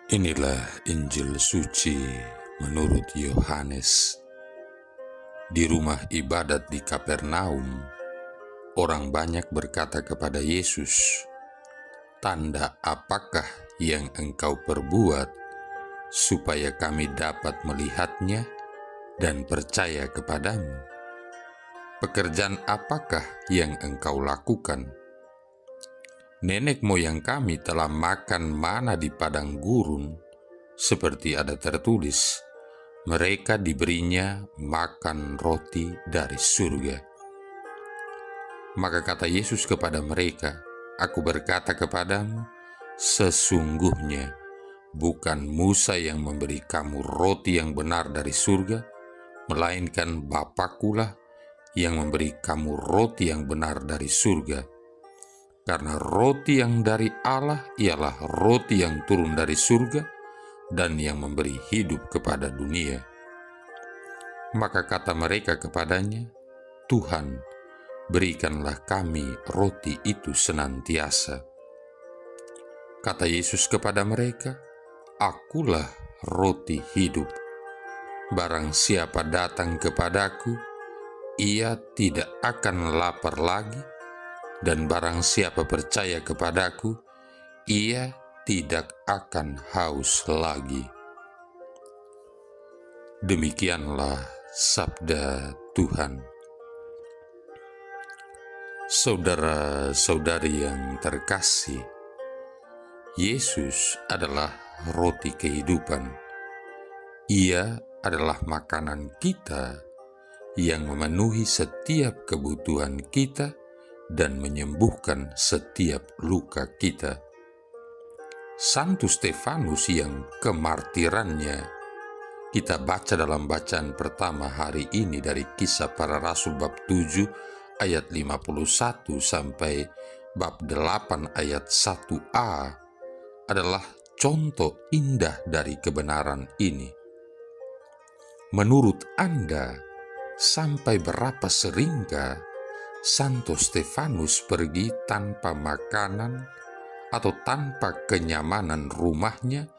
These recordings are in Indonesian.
Inilah Injil suci menurut Yohanes. Di rumah ibadat di Kapernaum, orang banyak berkata kepada Yesus, "Tanda apakah yang Engkau perbuat supaya kami dapat melihatnya dan percaya kepadamu? Pekerjaan apakah yang Engkau lakukan? Nenek moyang kami telah makan mana di padang gurun, seperti ada tertulis, mereka diberinya makan roti dari surga." Maka kata Yesus kepada mereka, "Aku berkata kepadamu, sesungguhnya bukan Musa yang memberi kamu roti yang benar dari surga, melainkan Bapa-Kulah yang memberi kamu roti yang benar dari surga. Karena roti yang dari Allah ialah roti yang turun dari surga dan yang memberi hidup kepada dunia." Maka kata mereka kepadanya, "Tuhan, berikanlah kami roti itu senantiasa." Kata Yesus kepada mereka, "Akulah roti hidup. Barang siapa datang kepadaku, ia tidak akan lapar lagi, dan barang siapa percaya kepadaku, ia tidak akan haus lagi." Demikianlah sabda Tuhan. Saudara-saudari yang terkasih, Yesus adalah roti kehidupan. Ia adalah makanan kita yang memenuhi setiap kebutuhan kita dan menyembuhkan setiap luka kita. Santo Stefanus yang kemartirannya kita baca dalam bacaan pertama hari ini dari Kisah Para Rasul bab 7 ayat 51 sampai bab 8 ayat 1a adalah contoh indah dari kebenaran ini. Menurut Anda, sampai berapa seringkah Santo Stefanus pergi tanpa makanan atau tanpa kenyamanan rumahnya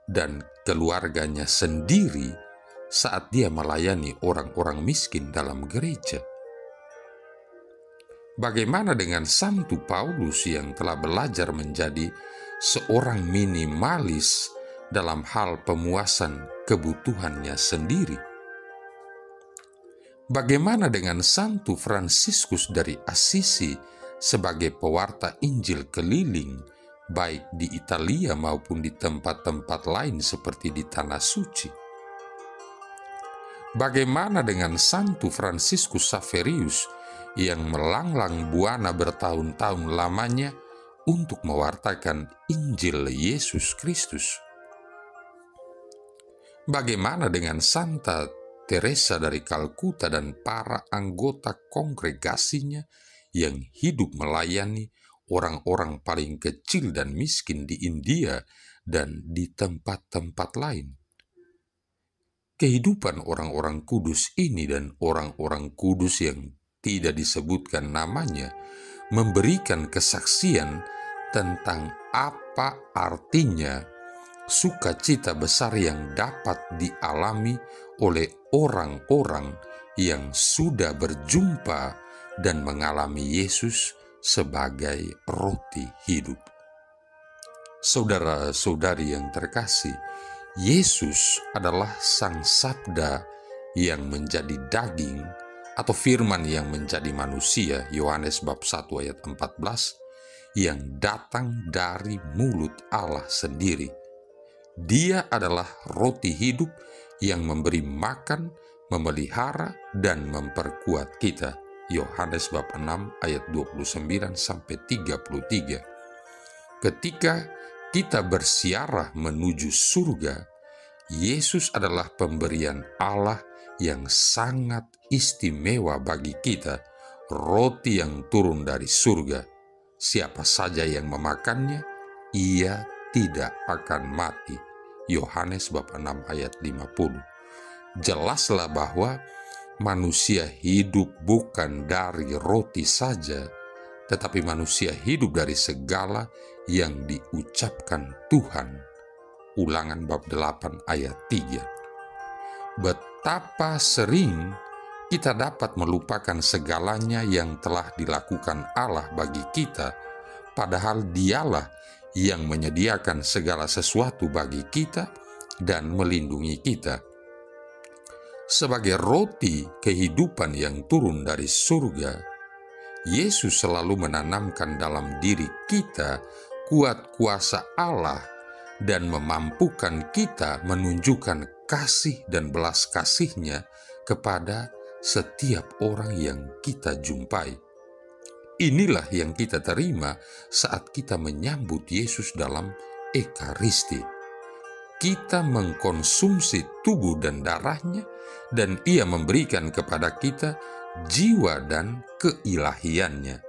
dan keluarganya sendiri saat dia melayani orang-orang miskin dalam gereja? Bagaimana dengan Santo Paulus yang telah belajar menjadi seorang minimalis dalam hal pemuasan kebutuhannya sendiri? Bagaimana dengan Santo Fransiskus dari Assisi sebagai pewarta Injil keliling, baik di Italia maupun di tempat-tempat lain seperti di Tanah Suci? Bagaimana dengan Santo Fransiskus Saverius yang melanglang buana bertahun-tahun lamanya untuk mewartakan Injil Yesus Kristus? Bagaimana dengan Santa Teresa dari Kalkuta dan para anggota kongregasinya yang hidup melayani orang-orang paling kecil dan miskin di India dan di tempat-tempat lain? Kehidupan orang-orang kudus ini dan orang-orang kudus yang tidak disebutkan namanya memberikan kesaksian tentang apa artinya sukacita besar yang dapat dialami oleh orang-orang yang sudah berjumpa dan mengalami Yesus sebagai roti hidup. Saudara-saudari yang terkasih, Yesus adalah Sang Sabda yang menjadi daging atau firman yang menjadi manusia, Yohanes bab 1 ayat 14, yang datang dari mulut Allah sendiri. Dia adalah roti hidup yang memberi makan, memelihara, dan memperkuat kita. Yohanes bab 6 ayat 29 sampai 33. Ketika kita bersiarah menuju surga, Yesus adalah pemberian Allah yang sangat istimewa bagi kita, roti yang turun dari surga. Siapa saja yang memakannya, ia tidak akan mati. Yohanes bab 6 ayat 50. Jelaslah bahwa manusia hidup bukan dari roti saja, tetapi manusia hidup dari segala yang diucapkan Tuhan. Ulangan bab 8 ayat 3. Betapa sering kita dapat melupakan segalanya yang telah dilakukan Allah bagi kita, padahal Dialah yang menyediakan segala sesuatu bagi kita dan melindungi kita. Sebagai roti kehidupan yang turun dari surga, Yesus selalu menanamkan dalam diri kita kuat kuasa Allah dan memampukan kita menunjukkan kasih dan belas kasih-Nya kepada setiap orang yang kita jumpai. Inilah yang kita terima saat kita menyambut Yesus dalam Ekaristi. Kita mengkonsumsi tubuh dan darah-Nya, dan Ia memberikan kepada kita jiwa dan keilahian-Nya.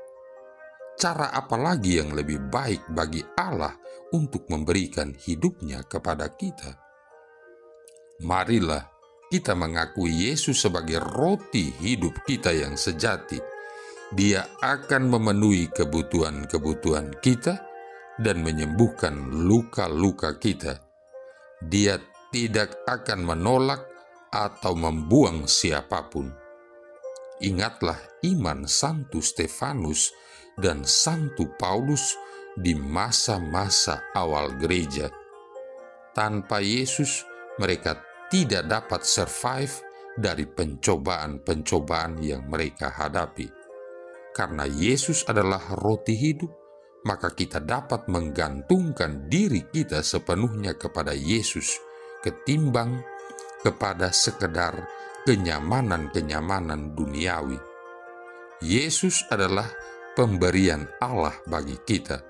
Cara apa lagi yang lebih baik bagi Allah untuk memberikan hidup-Nya kepada kita? Marilah kita mengakui Yesus sebagai roti hidup kita yang sejati. Dia akan memenuhi kebutuhan-kebutuhan kita dan menyembuhkan luka-luka kita. Dia tidak akan menolak atau membuang siapapun. Ingatlah iman Santo Stefanus dan Santo Paulus di masa-masa awal gereja. Tanpa Yesus, mereka tidak dapat survive dari pencobaan-pencobaan yang mereka hadapi. Karena Yesus adalah roti hidup, maka kita dapat menggantungkan diri kita sepenuhnya kepada Yesus, ketimbang kepada sekedar kenyamanan-kenyamanan duniawi. Yesus adalah pemberian Allah bagi kita.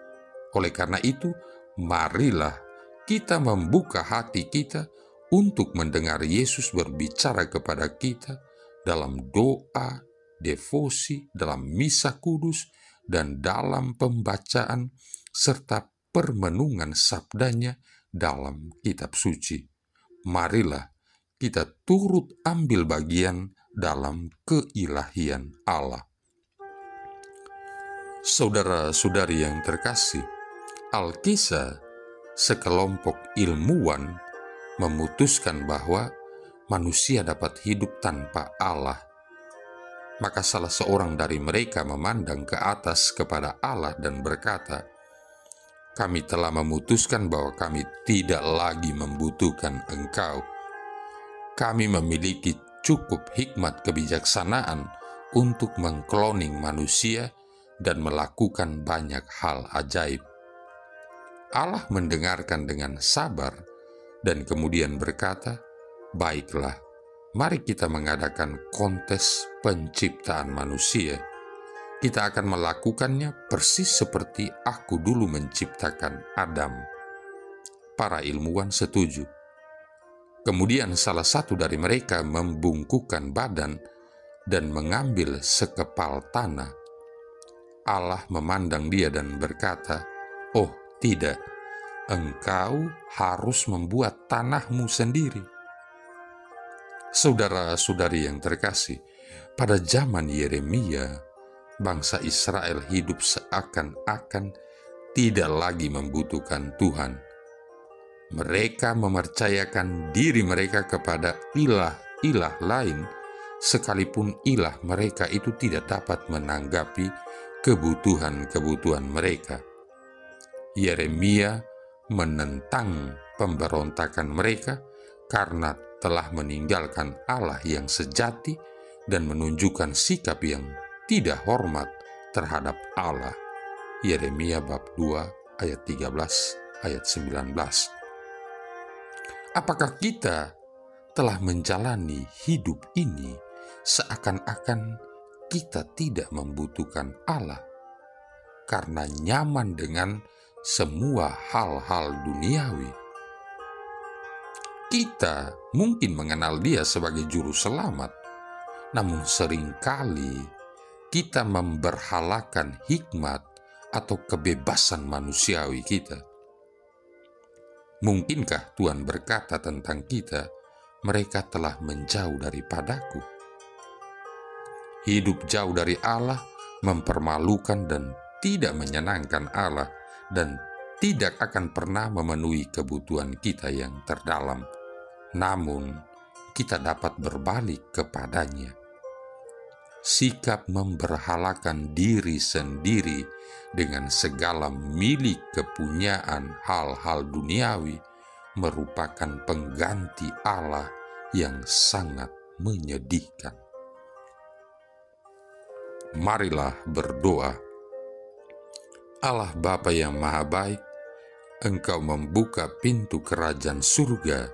Oleh karena itu, marilah kita membuka hati kita untuk mendengar Yesus berbicara kepada kita dalam doa, devosi, dalam misa kudus, dan dalam pembacaan serta permenungan sabdanya dalam kitab suci. Marilah kita turut ambil bagian dalam keilahian Allah. Saudara-saudari yang terkasih, Alkisah, sekelompok ilmuwan memutuskan bahwa manusia dapat hidup tanpa Allah. Maka salah seorang dari mereka memandang ke atas kepada Allah dan berkata, "Kami telah memutuskan bahwa kami tidak lagi membutuhkan Engkau. Kami memiliki cukup hikmat kebijaksanaan untuk mengkloning manusia dan melakukan banyak hal ajaib." Allah mendengarkan dengan sabar dan kemudian berkata, "Baiklah, mari kita mengadakan kontes penciptaan manusia. Kita akan melakukannya persis seperti aku dulu menciptakan Adam." Para ilmuwan setuju. Kemudian salah satu dari mereka membungkukkan badan dan mengambil sekepal tanah. Allah memandang dia dan berkata, "Oh tidak, engkau harus membuat tanahmu sendiri." Saudara-saudari yang terkasih, pada zaman Yeremia, bangsa Israel hidup seakan-akan tidak lagi membutuhkan Tuhan. Mereka mempercayakan diri mereka kepada ilah-ilah lain, sekalipun ilah mereka itu tidak dapat menanggapi kebutuhan-kebutuhan mereka. Yeremia menentang pemberontakan mereka karena telah meninggalkan Allah yang sejati dan menunjukkan sikap yang tidak hormat terhadap Allah. Yeremia bab 2 ayat 13 ayat 19. Apakah kita telah menjalani hidup ini seakan-akan kita tidak membutuhkan Allah karena nyaman dengan semua hal-hal duniawi? Kita mungkin mengenal Dia sebagai juru selamat, namun seringkali kita memberhalakan hikmat atau kebebasan manusiawi kita. Mungkinkah Tuhan berkata tentang kita, "Mereka telah menjauh daripadaku"? Hidup jauh dari Allah mempermalukan dan tidak menyenangkan Allah, dan tidak akan pernah memenuhi kebutuhan kita yang terdalam, namun kita dapat berbalik kepadanya. Sikap memberhalakan diri sendiri dengan segala milik kepunyaan hal-hal duniawi merupakan pengganti Allah yang sangat menyedihkan. Marilah berdoa. Allah Bapa yang Maha Baik, Engkau membuka pintu kerajaan surga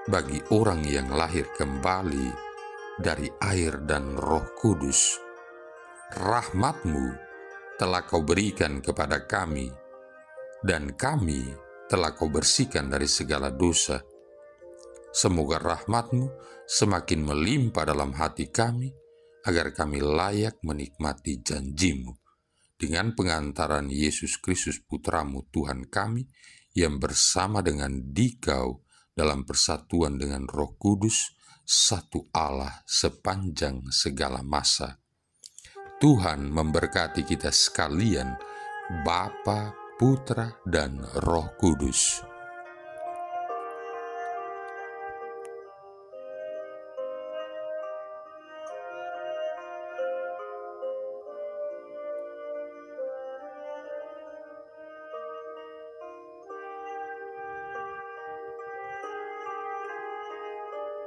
bagi orang yang lahir kembali dari air dan Roh Kudus. Rahmat-Mu telah Kau berikan kepada kami, dan kami telah Kau bersihkan dari segala dosa. Semoga rahmat-Mu semakin melimpah dalam hati kami, agar kami layak menikmati janji-Mu. Dengan pengantaran Yesus Kristus Putra-Mu Tuhan kami, yang bersama dengan Dikau dalam persatuan dengan Roh Kudus, satu Allah sepanjang segala masa. Tuhan memberkati kita sekalian, Bapa, Putra, dan Roh Kudus.